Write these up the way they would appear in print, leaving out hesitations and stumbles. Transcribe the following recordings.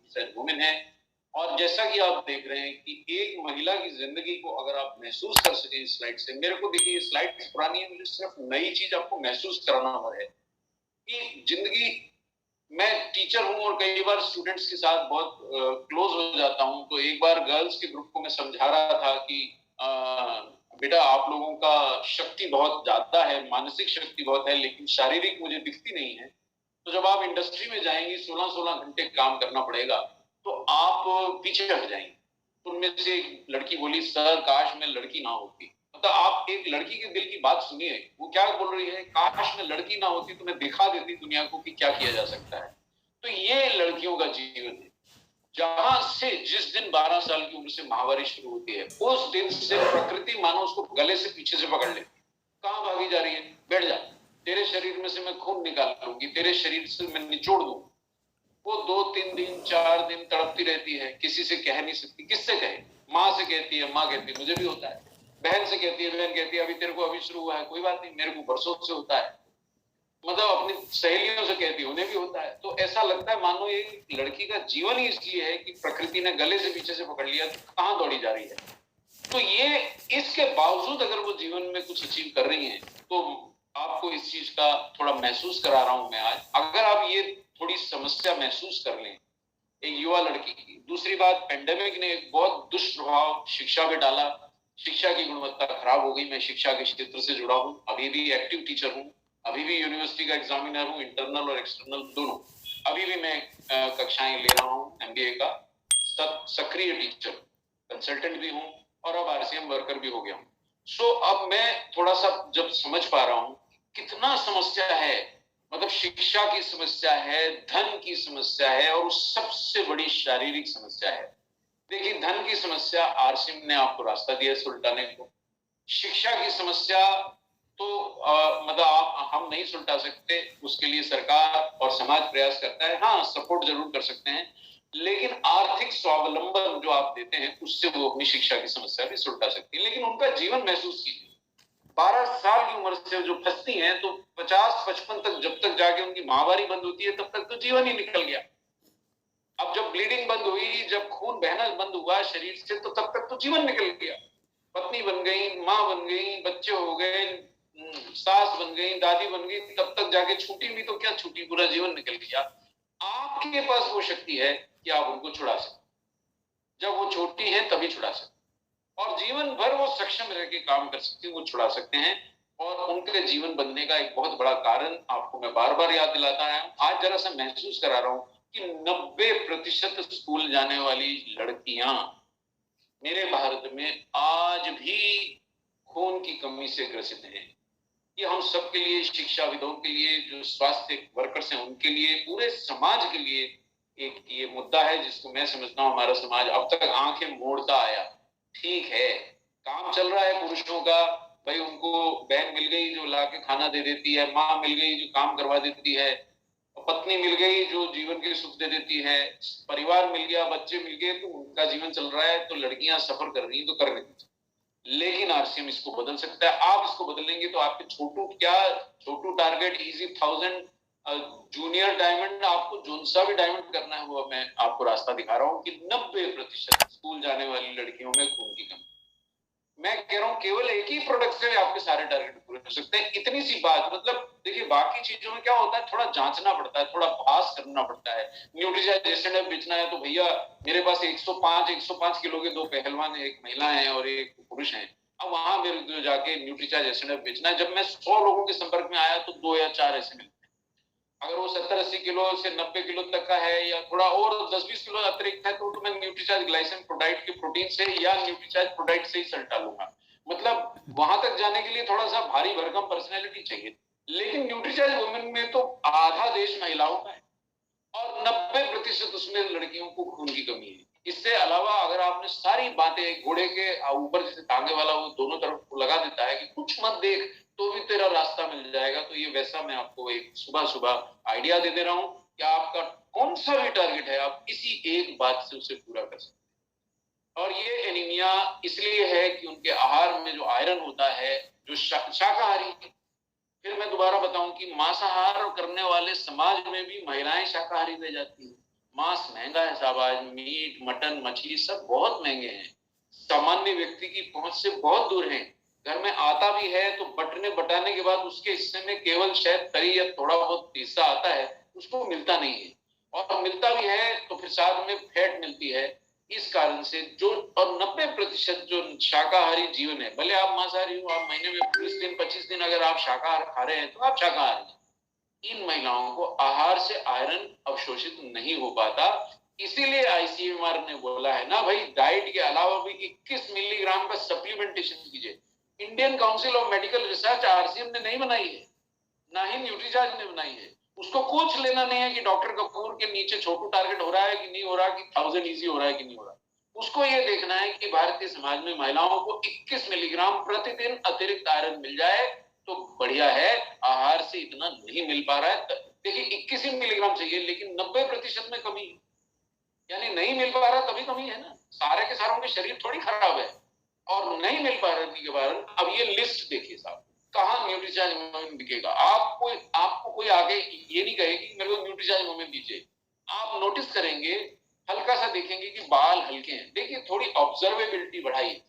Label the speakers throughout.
Speaker 1: 50% women है। और जैसा कि आप देख रहे हैं कि एक महिला की जिंदगी को अगर आप महसूस कर सके इस स्लाइड से, मेरे को देखिए स्लाइड पुरानी है, मुझे सिर्फ नई चीज आपको महसूस कराना है कि जिंदगी, मैं टीचर हूं और कई बार स्टूडेंट्स के साथ बहुत क्लोज हो जाता हूं। तो एक बार गर्ल्स के ग्रुप को मैं समझा रहा था कि बेटा आप लोगों का शक्ति बहुत ज्यादा है, मानसिक शक्ति बहुत है, लेकिन शारीरिक मुझे दिखती नहीं है। तो जब आप इंडस्ट्री में जाएंगे 16-16 घंटे काम करना पड़ेगा तो आप पीछे हट जाएंगे। तो उनमें से एक लड़की बोली, सर काश मैं लड़की ना होती। मतलब आप एक लड़की के दिल की बात सुनिए, वो क्या बोल रही है, काश मैं लड़की ना होती तो मैं दिखा देती दुनिया को कि क्या किया जा सकता है। तो ये लड़कियों का जीवन है, जहां से जिस दिन 12 साल की उम्र से माहवारी शुरू होती है उस दिन से प्रकृति मानो उसको गले से पीछे से पकड़ लेती। कहां भागी जा रही है, बैठ जा, तेरे शरीर में से मैं खून निकाल लूंगी, तेरे शरीर से मैं निचोड़ दूंगी। वो 2-3 दिन 4 दिन तड़पती रहती है, किसी से कह नहीं सकती। किससे कहे, माँ से कहती है, माँ कहती है मुझे भी होता है, बहन से कहती है, बहन कहती है अभी तेरे को अभी शुरू हुआ है, कोई बात नहीं मेरे को बरसों से होता है। मतलब अपनी सहेलियों से कहती है उन्हें भी होता है। तो ऐसा लगता है मानो ये लड़की का जीवन ही इसलिए है कि प्रकृति ने गले से पीछे से पकड़ लिया, तो कहां दौड़ी जा रही है। तो ये, इसके बावजूद अगर वो जीवन में कुछ अचीव कर रही हैं तो आपको इस चीज का थोड़ा महसूस करा रहा हूं मैं आज। अगर आप ये थोड़ी समस्या महसूस कर लें एक युवा लड़की की। दूसरी बात, पेंडेमिक ने एक बहुत दुष्प्रभाव शिक्षा पे डाला, शिक्षा की गुणवत्ता खराब हो गई। मैं शिक्षा के क्षेत्र से जुड़ा हूं, अभी भी एक्टिव टीचर हूं, अभी भी यूनिवर्सिटी का एग्जामिनर हूं, इंटरनल और एक्सटर्नल दोनों। अभी भी मैं कक्षाएं ले रहा हूं एमबीए का, सक्रिय टीचर, कंसल्टेंट भी हूं और अब आरसीएम वर्कर भी हो गया हूं। सो अब मैं थोड़ा सा जब समझ पा रहा हूं कितना समस्या है, मतलब शिक्षा की समस्या है, धन की समस्या है और सबसे बड़ी शारीरिक समस्या है। देखिए धन की समस्या आरसीएम ने आपको रास्ता दिया सुलटाने को, शिक्षा की समस्या तो मतलब आप हम नहीं सुलटा सकते, उसके लिए सरकार और समाज प्रयास करता है, हाँ सपोर्ट जरूर कर सकते हैं, लेकिन आर्थिक स्वावलंबन जो आप देते हैं उससे वो अपनी शिक्षा की समस्या भी सुलटा सकती है। लेकिन उनका जीवन महसूस कीजिए, 12 साल की उम्र से जो फंसती हैं तो 50-55 तक, जब तक जाके उनकी माहवारी बंद होती है तब तक तो जीवन ही निकल गया। अब जब ब्लीडिंग बंद हुई, जब खून बहना बंद हुआ शरीर से, तो तब तक तो जीवन निकल गया। पत्नी बन गई, माँ बन गई, बच्चे हो गए, सास बन गई, दादी बन गई, तब तक जाके छूटी भी तो क्या छूटी, पूरा जीवन निकल गया। आपके पास वो शक्ति है कि आप उनको छुड़ा सकते, जब वो छोटी है तभी छुड़ा सकते, और जीवन भर वो सक्षम रह के काम कर सकते हैं, वो छुड़ा सकते हैं। और उनके जीवन बनने का एक बहुत बड़ा कारण आपको मैं बार बार याद दिलाता है, आज जरा सा महसूस करा रहा हूं कि 90% स्कूल जाने वाली लड़कियां मेरे भारत में आज भी खून की कमी से ग्रसित हैं। ये हम सबके लिए, शिक्षाविदों के लिए, जो स्वास्थ्य वर्कर्स हैं उनके लिए, पूरे समाज के लिए एक ये मुद्दा है जिसको मैं समझता हूँ हमारा समाज अब तक आंखें मोड़ता आया। ठीक है, काम चल रहा है पुरुषों का, भाई उनको बहन मिल गई जो लाके खाना दे देती है, माँ मिल गई जो काम करवा देती है, पत्नी मिल गई जो जीवन के सुख दे देती है, परिवार मिल गया, बच्चे मिल गए, तो उनका जीवन चल रहा है, तो लड़कियां सफर कर रही हैं तो करने दीजिए। लेकिन आरसीएम इसको बदल सकता है। आप इसको बदलेंगे तो आपके छोटू टारगेट इजी 1000 जूनियर डायमंड, आपको जोन सा भी डायमंड करना है वो मैं आपको रास्ता दिखा रहा हूँ कि 90% स्कूल जाने वाली लड़कियों में खून की कमी। मैं कह रहा हूँ केवल एक ही प्रोडक्ट से आपके सारे टारगेट पूरे हो सकते हैं। इतनी सी बात, मतलब देखिए बाकी चीजों में क्या होता है, थोड़ा जांचना पड़ता है, थोड़ा भास करना पड़ता है। न्यूट्रीचाइजेशन बेचना है तो भैया मेरे पास 105 किलो के 2 पहलवान, एक महिला है और एक पुरुष है, अब वहां मेरे को जाके न्यूट्रीचाइजेशन बेचना है। जब मैं 100 लोगों के संपर्क में आया तो 2 या 4 ऐसे मिलते हैं। अगर वो 70-80 किलो से 90 किलो तक का है या थोड़ा और 10-20 किलो अतिरिक्त है तो मैं न्यूट्रीचार्ज ग्लाइसिन प्रोडाइट के प्रोटीन से या न्यूट्रीचार्ज प्रोडाइट से ही सल्टा लूंगा। मतलब वहां तक जाने के लिए थोड़ा सा भारी भरकम पर्सनैलिटी चाहिए। लेकिन न्यूट्रीचार्ज वुमेन में तो आधा देश महिलाओं का है और 90% उसमें लड़कियों को खून की कमी है। इससे अलावा अगर आपने सारी बातें घोड़े के ऊपर जैसे टांगे वाला वो दोनों तरफ लगा देता है कि कुछ मत देख तो भी तेरा रास्ता मिल जाएगा, तो ये वैसा मैं आपको एक सुबह सुबह आइडिया दे रहा हूं कि आपका कौन सा भी टारगेट है आप इसी एक बात से उसे पूरा कर सकते हैं। और ये एनीमिया इसलिए है कि उनके आहार में जो आयरन होता है, जो शाकाहारी, फिर मैं दोबारा बताऊं कि मांसाहार करने वाले समाज में भी महिलाएं शाकाहारी रह जाती हैं। मांस महंगा है साहब, आज मीट मटन मछली सब बहुत महंगे हैं, सामान्य व्यक्ति की पहुंच से बहुत दूर हैं। घर में आता भी है तो बटने बटाने के बाद उसके हिस्से में केवल शायद तरी या थोड़ा बहुत हिस्सा आता है, उसको मिलता नहीं है, और मिलता भी है तो फिर साथ में फैट मिलती है। इस कारण से जो, और 90% जो शाकाहारी जीवन है, भले आप मांसाहारी हो, आप महीने में 20 दिन 25 दिन अगर आप शाकाहार खा रहे हैं तो आप शाकाहारी हैं। इन महिलाओं को आहार से आयरन अवशोषित नहीं हो पाता, इसीलिए आईसीएमआर ने बोला है ना भाई, डाइट के अलावा भी 21 मिलीग्राम का सप्लीमेंटेशन कीजिए। Indian council of medical research RCM ने नहीं बनाई है, ना ही न्यूट्रीचार्ज ने बनाई है। उसको कुछ लेना नहीं है कि डॉक्टर कपूर के नीचे छोटू टारगेट हो रहा है कि नहीं हो रहा, कि 1000 इजी हो रहा है कि नहीं हो रहा। उसको ये देखना है कि भारतीय समाज में महिलाओं को 21 मिलीग्राम प्रतिदिन अतिरिक्त आयरन मिल जाए तो बढ़िया है। आहार से इतना नहीं मिल पा रहा है, देखिए 21 ही मिलीग्राम चाहिए, लेकिन 90% में कमी है, यानी नहीं मिल पा रहा तभी कमी है ना, सारे के सारों के शरीर थोड़ी खराब है और नहीं मिल पा रही के कारण। अब ये लिस्ट देखिए साहब, कहाँ न्यूट्रीचार्ज मोमेंट दिखेगा आपको, आपको कोई आगे ये नहीं कहे कि मेरे को न्यूट्रीचार्ज मोमेंट दीजिए। आप नोटिस करेंगे, हल्का सा देखेंगे कि बाल हल्के हैं, देखिए थोड़ी ऑब्जर्वेबिलिटी बढ़ाइए।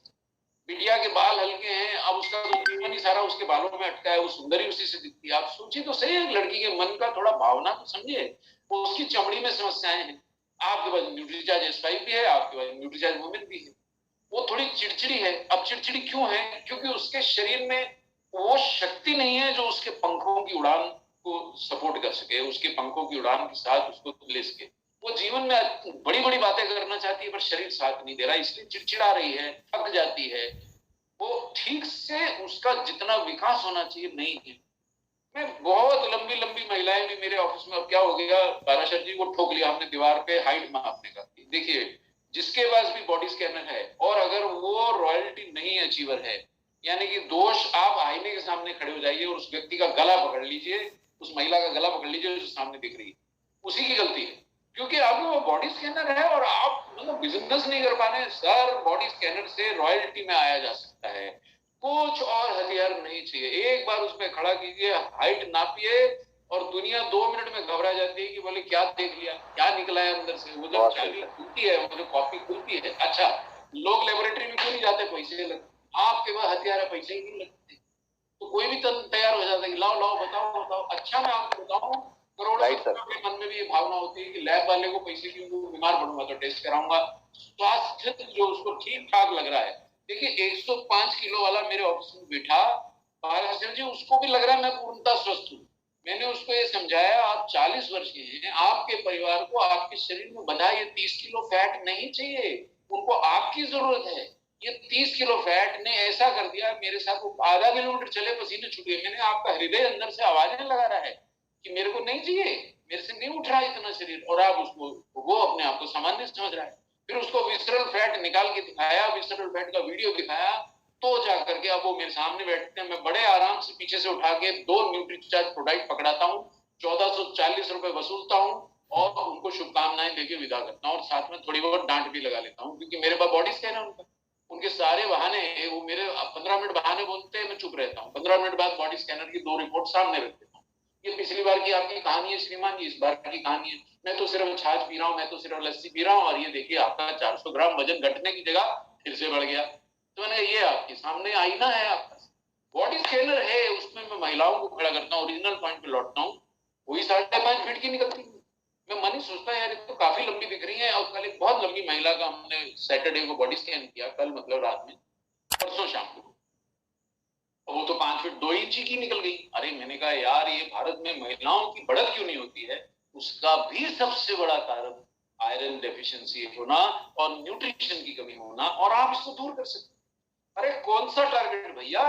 Speaker 1: बिटिया के बाल हल्के हैं, अब उसका तो जीवन ही सारा उसके बालों में अटका है, वो सुंदरी उसी से दिखती है। आप सोचिए तो सही है, लड़की के मन का थोड़ा भावना तो समझिए, वो उसकी चमड़ी में समस्याएं हैं। आपके पास न्यूट्रीचार्ज एस5 भी है, आपके पास न्यूट्रीचार्ज वुमेन भी है, वो थोड़ी चिड़चिड़ी है। अब चिड़चिड़ी क्यों है? क्योंकि उसके शरीर में वो शक्ति नहीं है जो उसके पंखों की उड़ान को सपोर्ट कर सके, उसके पंखों की उड़ान के साथ उसको ले सके। वो जीवन में बड़ी बड़ी बातें करना चाहती है पर शरीर साथ नहीं दे रहा, इसलिए चिड़चिड़ा रही है, थक जाती है, वो ठीक से उसका जितना विकास होना चाहिए नहीं है। मैं बहुत लंबी लंबी महिलाएं भी मेरे ऑफिस में, अब क्या हो गया पाराशर जी, वो ठोक लिया हमने दीवार पे हाइट मापने का। देखिए जिसके पास भी बॉडी स्कैनर है और अगर वो रॉयल्टी नहीं अचीवर है, यानी कि दोष, आप आईने के सामने खड़े हो जाइए और उस व्यक्ति का गला पकड़ लीजिए, उस महिला का गला पकड़ लीजिए जो सामने दिख रही है, उसी की गलती है, क्योंकि आपके वो बॉडी स्कैनर है और आप मतलब बिजनेस नहीं कर पा रहे। सर बॉडी स्कैनर से रॉयल्टी में आया जा सकता है, कुछ और हथियार नहीं चाहिए। एक बार उसमें खड़ा कीजिए, हाइट नापिए, और दुनिया 2 मिनट में घबरा जाती है कि बोले क्या देख लिया, क्या निकला है अंदर से। वो जब चाबी खुलती है, वो जो कॉपी खुलती है, अच्छा लोग लेबोरेटरी में क्यों नहीं जाते, पैसे लगते, आपके पास हथियार है, पैसे ही नहीं लगते, तो कोई भी तैयार हो जाता है कि लाओ लाओ बताओ बताओ। अच्छा मैं आपको बताऊं, करोड़ों के मन में भी ये भावना होती है कि लैब वाले को पैसे क्यों, बीमार पड़ूंगा तो टेस्ट कराऊंगा, स्वास्थ्य जो उसको ठीक ठाक लग रहा है। देखिए 105 किलो वाला मेरे ऑफिस में बैठा पाराशर जी, उसको भी लग रहा है मैं पूर्णतः स्वस्थ हूँ। मैंने उसको ये समझाया, आप 40 वर्ष के हैं, आपके परिवार को आपके शरीर में बंधा ये 30 किलो फैट नहीं चाहिए, उनको आपकी जरूरत है। ये 30 किलो फैट ने ऐसा कर दिया मेरे साथ, वो आधा किलोमीटर चले पसीने छूट गए। मैंने आपका हृदय अंदर से आवाजें लगा रहा है कि मेरे को नहीं चाहिए, मेरे से नहीं उठ रहा इतना शरीर, और आप उसको, वो अपने आप को सामान्य समझ रहा है। फिर उसको विसरल फैट निकाल के दिखाया, विसरल फैट का वीडियो दिखाया, तो जाकर के अब वो मेरे सामने बैठते हैं। मैं बड़े आराम से पीछे से उठा के 2 न्यूट्रीचार्ज प्रोडक्ट पकड़ाता हूँ, 1440 रुपए वसूलता हूँ और उनको शुभकामनाएं देके विदा करता हूँ, और साथ में थोड़ी बहुत डांट भी लगा लेता हूँ, क्योंकि मेरे पास बॉडी स्कैन है उनका। उनके सारे बहाने, वो मेरे 15 मिनट बहाने बोलते हैं, मैं चुप रहता हूँ। 15 मिनट बाद बॉडी स्कैनर की 2 रिपोर्ट सामने रख देता हूँ। ये पिछली बार की आपकी कहानी है श्रीमान जी, इस बार की कहानी है, मैं तो सिर्फ छाछ पी रहा हूँ, मैं तो सिर्फ लस्सी पी रहा हूँ, और ये देखिए आपका 400 ग्राम वजन घटने की जगह फिर से बढ़ गया। तो मैंने, ये आपके सामने आईना है, आपका बॉडी स्कैनर है, उसमें मैं महिलाओं को खड़ा करता हूँ, ओरिजिनल पॉइंट पे लौटता हूँ, वही 5.5 फीट की निकलती है। मैं मन ही सोचता है यार तो काफी लंबी दिख रही है। और कल एक बहुत लंबी महिला का हमने सैटरडे को बॉडी स्कैन किया, कल मतलब रात में, परसों शाम को, वो तो 5 फीट 2 इंच की निकल गई। अरे मैंने कहा यार ये भारत में महिलाओं की बढ़त क्यों नहीं होती है? उसका भी सबसे बड़ा कारण आयरन डेफिशिएंसी होना और न्यूट्रिशन की कमी होना, और आप इसको दूर कर सकते। अरे कौन सा टारगेट भैया,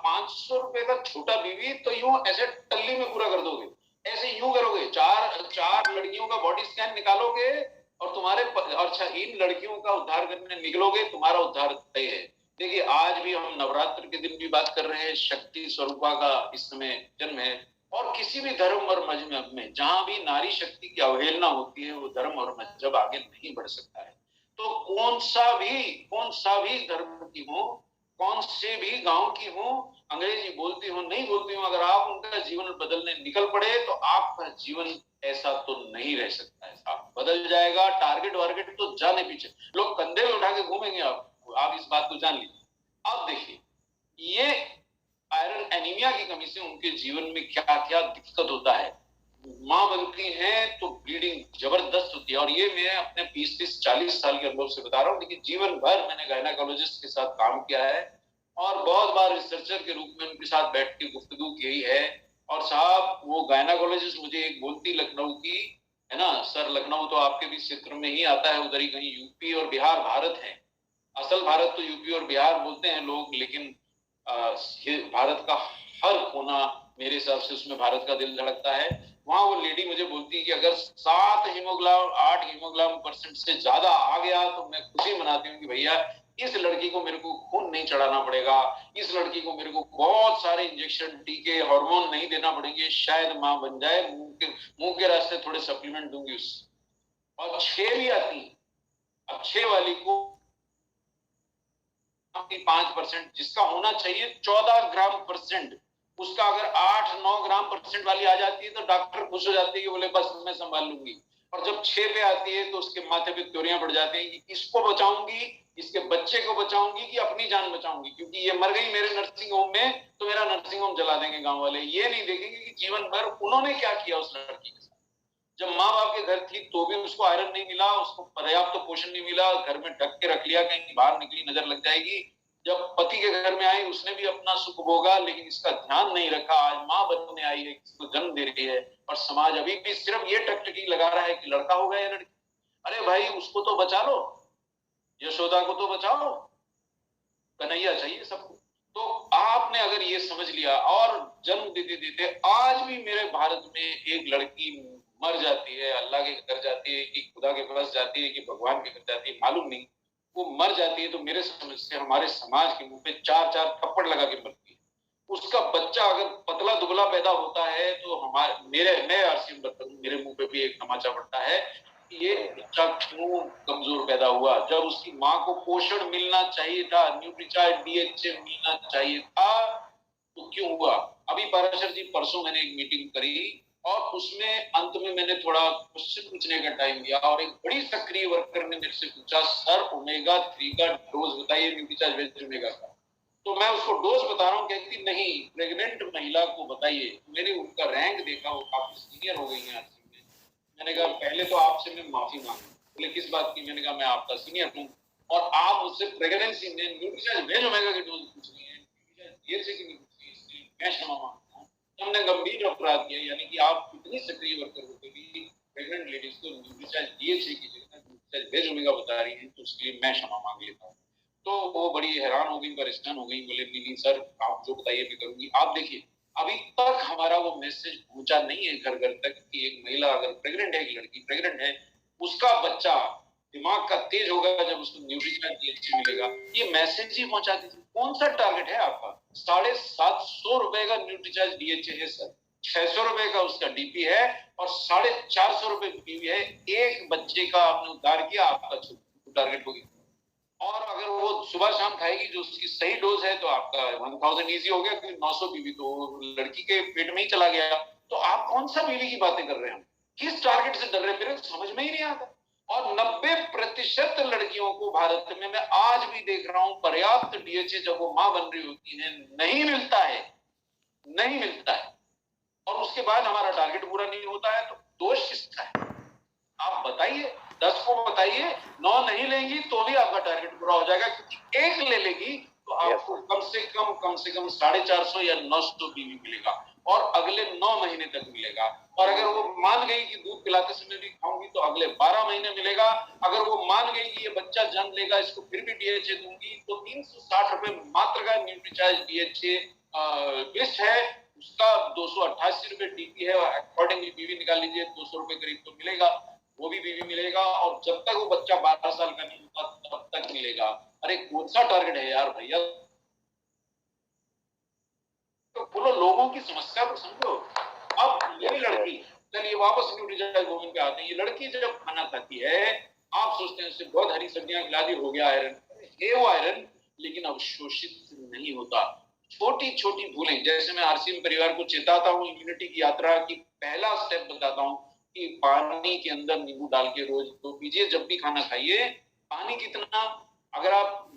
Speaker 1: 500 रुपए का छोटा बीवी तो यूं ऐसे टल्ली में पूरा कर दोगे, ऐसे यूं करोगे, चार लड़कियों का बॉडी स्कैन निकालोगे और तुम्हारे, अच्छा इन लड़कियों का उद्धार करने निकलोगे, तुम्हारा उद्धार तय है। देखिए आज भी हम नवरात्र के दिन भी बात कर रहे हैं, शक्ति स्वरूपा का इस समय जन्म है, और किसी भी धर्म और मजहब में जहां भी नारी शक्ति की अवहेलना होती है, वो धर्म और मजहब आगे नहीं बढ़ सकता है। तो कौन सा भी धर्म की हो, कौन से भी गांव की हो, अंग्रेजी बोलती हो नहीं बोलती हो, अगर आप उनका जीवन बदलने निकल पड़े तो आपका जीवन ऐसा तो नहीं रह सकता है, आप बदल जाएगा। टारगेट वारगेट तो जाने पीछे, लोग कंधे में उठा के घूमेंगे, आप इस बात को जान लीजिए। अब देखिए, ये आयरन एनीमिया की कमी से उनके जीवन में क्या क्या दिक्कत होता है। माँ बनती है तो ब्लीडिंग जबरदस्त होती है, और ये मैं अपने 20-30-40 साल के अनुभव से बता रहा हूँ। लेकिन जीवन भर मैंने गायनाकोलॉजिस्ट के साथ काम किया है और बहुत बार रिसर्चर के रूप में उनके साथ बैठ के गुफ्तगू की है। और साहब, वो गायनाकोलॉजिस्ट मुझे एक बोलती लखनऊ की, है ना सर, लखनऊ तो आपके भी क्षेत्र में ही आता है, उधर ही कहीं, यूपी और बिहार भारत है, असल भारत तो यूपी और बिहार बोलते हैं लोग, लेकिन भारत का हर कोना मेरे हिसाब से उसमें भारत का दिल धड़कता है। वहां वो लेडी मुझे बोलती है कि अगर 7 हीमोग्लोबिन 8 हीमोग्लोबिन परसेंट से ज्यादा आ गया तो मैं खुशी मनाती हूँ कि भैया इस लड़की को मेरे को खून नहीं चढ़ाना पड़ेगा, इस लड़की को मेरे को बहुत सारे इंजेक्शन, टीके, हार्मोन नहीं देना पड़ेंगे, शायद माँ बन जाए, मुंह के रास्ते थोड़े सप्लीमेंट दूंगी उससे। और 6 भी आती, अब 6 वाली को 5% जिसका होना चाहिए 14 ग्राम परसेंट, उसका अगर 8-9 ग्राम परसेंट वाली आ जाती है तो डॉक्टर खुश हो जाती है कि बोले बस मैं संभाल लूंगी। और जब 6 पे आती है तो उसके माथे पे त्योरियां बढ़ जाती हैं कि इसको बचाऊंगी, इसके बच्चे को बचाऊंगी कि अपनी जान बचाऊंगी, क्योंकि ये मर गई मेरे नर्सिंग होम में तो मेरा नर्सिंग होम जला देंगे गांव वाले। ये नहीं देखेंगे कि जीवन भर उन्होंने क्या किया उस लड़की के साथ। जब माँ बाप के घर थी तो भी उसको आयरन नहीं मिला, उसको पर्याप्त तो पोषण नहीं मिला, घर में ढक के रख लिया कहीं बाहर निकली नजर लग जाएगी। जब पति के घर में आई उसने भी अपना सुख भोगा, लेकिन इसका ध्यान नहीं रखा। आज माँ बनने आई है, किसी को जन्म दे रही है, और समाज अभी भी सिर्फ ये टकटकी लगा रहा है कि लड़का होगा या लड़की। अरे भाई, उसको तो बचा लो, यशोदा को तो बचाओ, कन्हैया चाहिए सबको। तो आपने अगर ये समझ लिया, और जन्म देते देते आज भी मेरे भारत में एक लड़की मर जाती है, अल्लाह के घर जाती है कि खुदा के पास जाती है कि भगवान के घर जाती है मालूम नहीं, वो मर जाती है तो मेरे समझ से हमारे समाज के मुंह पे 4-4 थप्पड़ लगा के मरती है। उसका बच्चा अगर पतला दुबला पैदा होता है तो हमारे मैं आरसीएम डॉक्टर हूं, मेरे मुंह पे भी एक तमाचा पड़ता है कि ये बच्चा क्यों कमजोर पैदा हुआ, जब उसकी माँ को पोषण मिलना चाहिए था, न्यूट्रीचार्ज डीएचए मिलना चाहिए था, तो क्यों हुआ। अभी पाराशर जी परसों मैंने एक मीटिंग करी और उसमें अंत में मैंने थोड़ा क्वेश्चन पूछने का टाइम दिया, और एक बड़ी सक्रिय वर्कर ने मेरे से पूछा, सर ओमेगा 3 का डोज बताइए, न्यूट्रीचार्ज वेज ओमेगा का। तो मैं उसको डोज बता रहा हूँ, कहती नहीं प्रेग्नेंट महिला को बताइए। मैंने उनका रैंक देखा, वो काफी सीनियर हो गई है। मैंने कहा पहले तो आपसे मैं माफी मांगू। बोले किस बात की? मैंने कहा मैं आपका सीनियर हूँ और आप मुझसे प्रेगनेंसी में न्यूट्रीचार्ज वेज ओमेगा की डोज पूछ रही है, डीएचए की नहीं पूछ रही, इसलिए मैं क्षमा मांगता हूँ। हमने गंभीर अपराध किया, यानी कि आप इतनी सक्रिय वर्कर होते भी प्रेग्नेंट लेडीज को न्यूट्रीचार्ज डीएचए की जगह न्यूट्रीचार्ज वेज ओमेगा बता रही है, तो उसके मैं क्षमा मांग लेता हूँ। तो वो बड़ी हैरान हो गई, परेशान हो गई, बोले नहीं सर आप जो बताइए मैं करूंगी। आप देखिए, अभी तक हमारा वो मैसेज पहुंचा नहीं है घर घर तक कि एक महिला अगर प्रेग्नेंट है, एक लड़की प्रेग्नेंट है, उसका बच्चा दिमाग का तेज होगा जब उसको न्यूट्रिशन डीएचए मिलेगा। ये मैसेज ही पहुंचा दीजिए। कौन सा टारगेट है आपका? 750 रुपए का न्यूट्रीचार्ज डीएचए है सर, 600 रुपए का उसका डीपी है, और 450 रुपए बीवी है। एक बच्चे का आपने उद्धार किया, आपका टारगेट हो गया। और अगर वो सुबह शाम खाएगी जो उसकी सही डोज है तो आपका 1000 इजी हो गया, क्योंकि 900 बीवी तो लड़की के पेट में ही चला गया। तो आप कौन सा बीवी की बातें कर रहे हैं? किस टारगेट से डर रहे हैं? मेरे समझ में ही नहीं आता। और 90% लड़कियों को भारत में मैं आज भी देख रहा हूं पर्याप्त डीएचए जब वो मां बन रही होती है नहीं मिलता है, नहीं मिलता है। और उसके बाद हमारा टारगेट पूरा नहीं होता है, तो दोष किसका है? आप बताइए, 10 को बताइए, 9 नहीं लेंगी तो भी आपका टारगेट पूरा हो जाएगा, क्योंकि एक ले लेगी तो आपको कम से कम 450 या 900 बीवी मिलेगा, और अगले 9 महीने तक मिलेगा। और अगर वो मान गई कि दूध पिलाते समय भी खाऊंगी तो अगले 12 महीने मिलेगा। अगर वो मान गई कि ये बच्चा जन्म लेगा, इसको फिर भी डीएचए दूंगी, तो 360 रुपए मात्र का न्यूट्रीचार्ज डीएचए बेस्ट है। उसका 288 रुपए डीपी है, अकॉर्डिंगली बीवी निकाल लीजिए, 200 रुपए करीब तो मिलेगा, वो भी बीवी मिलेगा। और जब तक वो बच्चा 12 साल का नहीं होता तब तक मिलेगा। अरे कौन सा टारगेट है यार भैया? तो बोलो, लोगों की समस्या को समझो। अब ये लड़की, चलिए वापस न्यूट्रीचार्ज वुमेन पे आते हैं। ये लड़की जब खाना खाती है, आप सोचते हैं उससे बहुत हरी सब्जियां खिला दी, हो गया आयरन। ये वो आयरन लेकिन अवशोषित नहीं होता। छोटी छोटी भूलें, जैसे मैं आरसीएम परिवार को चेताता हूँ इम्यूनिटी की यात्रा की पहला स्टेप बताता हूँ कि पानी के अंदर नींबू डाल के रोज तो पीजिए। जब भी खाना खाइए पानी कितना, अगर आप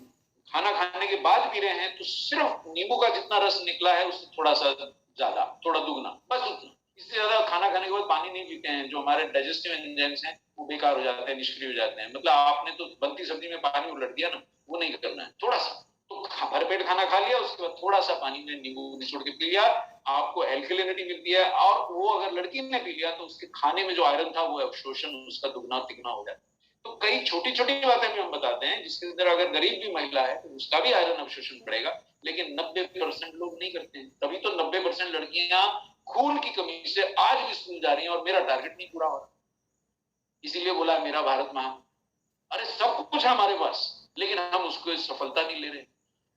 Speaker 1: खाना खाने के बाद पी रहे हैं तो सिर्फ नींबू का जितना रस निकला है उससे थोड़ा सा ज्यादा, थोड़ा दुगना, बस उतना। इससे ज्यादा खाना खाने के बाद पानी नहीं पीते हैं, जो हमारे डाइजेस्टिव एंजाइम्स हैं वो बेकार हो जाते हैं, निष्क्रिय हो जाते हैं। मतलब आपने तो बनती सब्जी में पानी उलट दिया ना, वो नहीं करना है। थोड़ा सा तो भरपेट खाना खा लिया, उसके बाद थोड़ा सा पानी में नींबू निचोड़ के पी लिया, आपको एल्कलिनिटी मिलती है। और वो अगर लड़की ने पी लिया तो उसके खाने में जो आयरन था वो अवशोषण उसका दुगना तिगुना हो जाता है। तो कई छोटी छोटी बातें भी हम बताते हैं जिसके अंदर अगर गरीब भी महिला है तो उसका भी आयरन अवशोषण बढ़ेगा, लेकिन 90% लोग नहीं करते हैं। तभी तो 90% लड़कियां खून की कमी से आज भी स्कूल जा रही हैं और मेरा टारगेट नहीं पूरा हो रहा। इसीलिए बोला मेरा भारत महान। अरे सब कुछ है हमारे पास, लेकिन हम उसको सफलता नहीं ले रहे।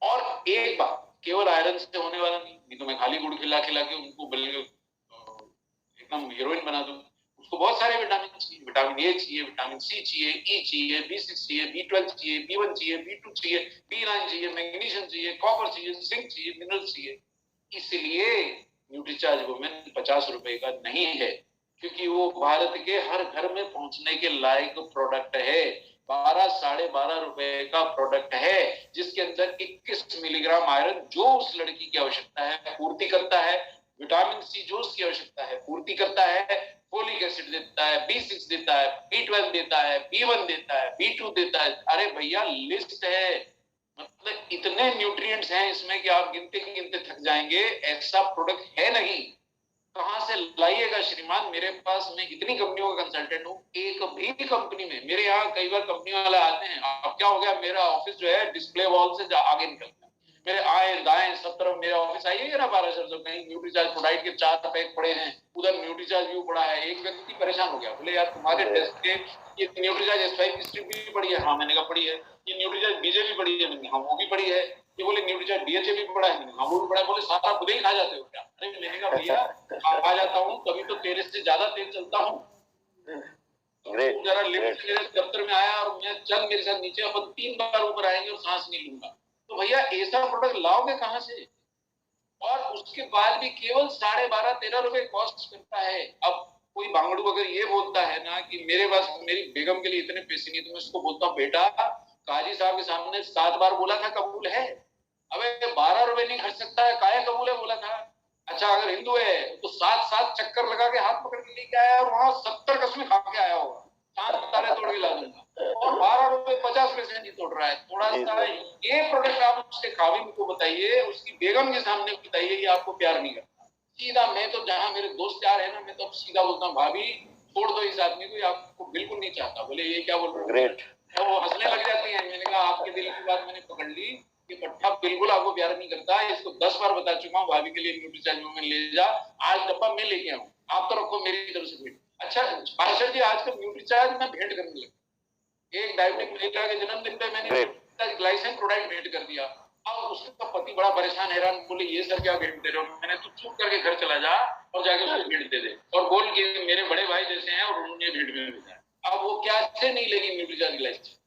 Speaker 1: और एक बात, केवल आयरन से होने वाला नहीं तो मैं खाली गुड़ खिला खिला के उनको एकदम हीरोइन बना दूं। उसको बहुत सारे विटामिन चाहिए, विटामिन ए चाहिए, विटामिन सी चाहिए, ई चाहिए, B6 चाहिए, B12 चाहिए, B1 चाहिए, B2 चाहिए, B9 चाहिए, मैग्नीशियम चाहिए, कॉपर चाहिए, जिंक चाहिए, मिनरल चाहिए। इसलिए न्यूट्रीचार्ज वुमेन 50 रुपए का नहीं है, क्योंकि वो भारत के हर घर में पहुंचने के लायक प्रोडक्ट है। 12-12.5 रुपए का प्रोडक्ट है जिसके अंदर 21 मिलीग्राम आयरन जो उस लड़की की आवश्यकता है पूर्ति करता है, विटामिन सी जो उसकी आवश्यकता है पूर्ति करता है, फोलिक एसिड देता है, B6 देता है, B12 देता है, B1 देता है, B2 देता है। अरे भैया लिस्ट है, मतलब इतने न्यूट्रिएंट्स हैं इसमें कि आप गिनते गिनते थक जाएंगे। ऐसा प्रोडक्ट है नहीं, कहां से लाइएगा श्रीमान। मेरे पास, मैं इतनी कंपनियों का कंसल्टेंट हूँ, एक भी कंपनी में, मेरे यहाँ कई बार कंपनी वाले आते हैं, अब क्या हो गया मेरा ऑफिस जो है डिस्प्ले वॉल से आगे निकलता है, मेरे आए दाएं सब तरफ मेरा ऑफिस आइए ना 1200 कहीं न्यूट्रीचार्ज प्रोडाइट के 4 पैक पड़े हैं, उधर न्यूट्रीचार्ज व्यू पड़ा है। एक व्यक्ति परेशान हो गया, बोले यार तुम्हारे डेस्क पे ये न्यूट्रीचार्ज S5 की स्ट्रिप भी पड़ी है। हाँ मैंने कहा पड़ी है। ये न्यूट्रीचार्ज बीजे भी पड़ी है। मैंने हाँ वो भी पड़ी है। ये बोले न्यूट्रीचार्ज DHA भी पड़ा है। हाँ वो भी पड़ा है। बोले सारा खुद ही खा जाते हो क्या? अरे मैंने कहा भैया खा जाता हूँ, कभी तो तेरे से ज्यादा तेज चलता हूँ। जरा लिफ्ट मेरे दफ्तर में आया और मैं चल मेरे साथ नीचे, अपन 3 बार ऊपर आएंगे और सांस नहीं लूंगा। तो भैया ऐसा प्रोडक्ट लाओगे कहां से? और उसके बाद भी केवल 12.5-13 रुपए कॉस्ट करता है। अब कोई बांगड़ू अगर ये बोलता है ना कि मेरे पास मेरी बेगम के लिए इतने पैसे नहीं, तो मैं उसको बोलता हूँ बेटा काजी साहब के सामने 7 बार बोला था कबूल है, अबे 12 रुपए नहीं खर्च सकता है, काया कबूल है बोला था। अच्छा अगर हिंदू है तो 7 चक्कर लगा के हाथ पकड़ के लेके आया और वहां 70 कसमें खा के आया होगा, चांद तारे तोड़ के ला दूंगा, और 12 रुपए 50 पैसे नहीं तोड़ रहा है। थोड़ा सा ये प्रोडक्ट आप उसके खाविन को बताइए, उसकी बेगम के सामने बताइए कि आपको प्यार नहीं करता। सीधा मैं तो जहां मेरे दोस्त यार है ना, मैं तो सीधा बोलता हूँ भाभी छोड़ दो इस आदमी को, ये आपको बिल्कुल नहीं चाहता। बोले ये क्या बोल रहे हो? तो वो हंसने लग जाती है। मैंने कहा आपके दिल की बात मैंने पकड़ ली, ये पट्टा बिल्कुल आपको प्यार नहीं करता। इसको 10 बार बता चुका हूँ भाभी के लिए न्यूट्रीचार्ज में ले जा, आज डब्बा मैं लेके आऊँ, आप तो रखो मेरी तरफ से भेंट। अच्छा पार्षद जी आजकल न्यूट्रीचार्ज में भेंट करने लगे। एक डायबिटिक महिला के जन्मदिन पे मैंने ग्लाइसिन प्रोडक्ट भेंट कर दिया। अब उसका पति बड़ा परेशान हैरान, बोले ये सब क्या भेंट दे रहे हो? मैंने तू चुप करके घर चला जा और जाके उसको भेंट दे दे और बोल के मेरे बड़े भाई जैसे हैं और उन्होंने भेंट में भेजा। अब वो क्या से नहीं लेगी न्यूट्रीचार्ज ग्लाइसिन।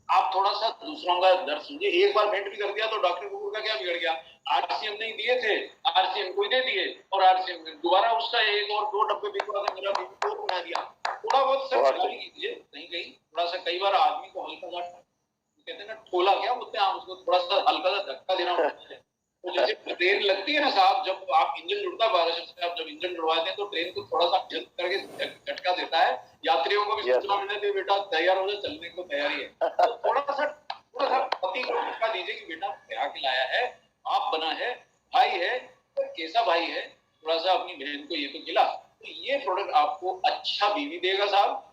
Speaker 1: आप थोड़ा सा दूसरों का दर्द समझिए। एक बार भेंट भी कर दिया तो डॉक्टर कपूर का क्या बिगड़ गया? आरसीएम नहीं दिए थे, आरसीएम कोई दे दिए और आरसीएम दोबारा उसका 1 और 2 डब्बे बिकवा के मेरा बीपी को बना दिया। थोड़ा बहुत सर खाली कीजिए कहीं कहीं, थोड़ा सा। कई बार आदमी को हल्का सा कहते हैं ना ठोला, क्या बोलते हैं आप उसको, थोड़ा सा हल्का सा धक्का देना पड़ता है। तो जैसे ट्रेन लगती है ना साहब, जब आप इंजन जुड़ता है 1200 से, आप जब इंजन जुड़वाते हैं तो ट्रेन को थोड़ा सा करके झटका देता है, यात्रियों को भी सूचना मिलने दे बेटा तैयार हो जाए, चलने को तैयारी है। तो थोड़ा सा पति को झटका दीजिए कि बेटा ब्याह खिलाया है, आप बना है, भाई है, तो कैसा भाई है, थोड़ा सा अपनी बहन को ये तो खिला। तो ये प्रोडक्ट आपको अच्छा बीवी देगा साहब,